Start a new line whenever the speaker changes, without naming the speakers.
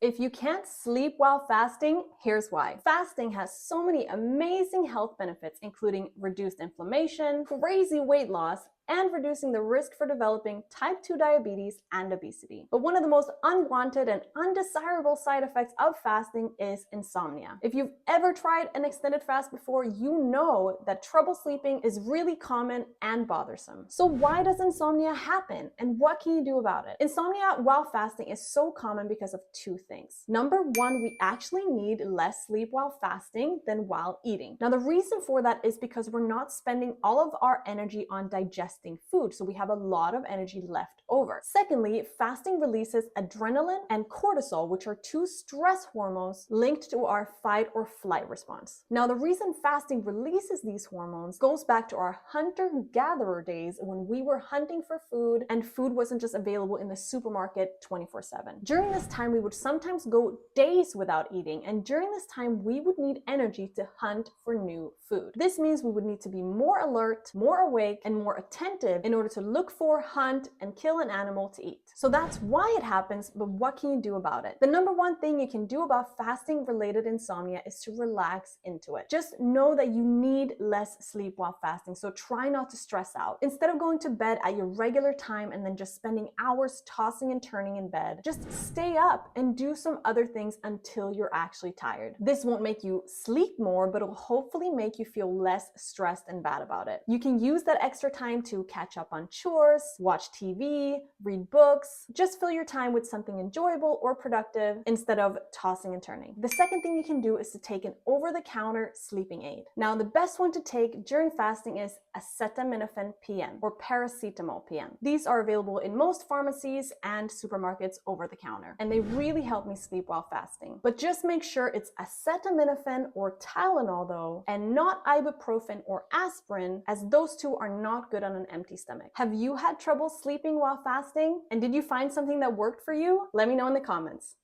If you can't sleep while fasting, here's why. Fasting has so many amazing health benefits, including reduced inflammation, crazy weight loss, and reducing the risk for developing type 2 diabetes and obesity. But one of the most unwanted and undesirable side effects of fasting is insomnia. If you've ever tried an extended fast before, you know that trouble sleeping is really common and bothersome. So why does insomnia happen, and what can you do about it? Insomnia while fasting is so common because of two things. Number one, we actually need less sleep while fasting than while eating. Now, the reason for that is because we're not spending all of our energy on digesting food, so we have a lot of energy left over. Secondly, fasting releases adrenaline and cortisol, which are two stress hormones linked to our fight or flight response. Now, the reason fasting releases these hormones goes back to our hunter-gatherer days when we were hunting for food and food wasn't just available in the supermarket 24/7. During this time, we would sometimes go days without eating, and during this time, we would need energy to hunt for new food. This means we would need to be more alert, more awake, and more attentive in order to look for, hunt, and kill an animal to eat. So that's why it happens, but what can you do about it? The number one thing you can do about fasting-related insomnia is to relax into it. Just know that you need less sleep while fasting, so try not to stress out. Instead of going to bed at your regular time and then just spending hours tossing and turning in bed, just stay up and do some other things until you're actually tired. This won't make you sleep more, but it'll hopefully make you feel less stressed and bad about it. You can use that extra time to catch up on chores, watch TV, read books. Just fill your time with something enjoyable or productive instead of tossing and turning. The second thing you can do is to take an over-the-counter sleeping aid. Now, the best one to take during fasting is acetaminophen PM or paracetamol PM. These are available in most pharmacies and supermarkets over the counter, and they really help me sleep while fasting. But just make sure it's acetaminophen or Tylenol though, and not ibuprofen or aspirin, as those two are not good on an empty stomach. Have you had trouble sleeping while fasting? And did you find something that worked for you? Let me know in the comments.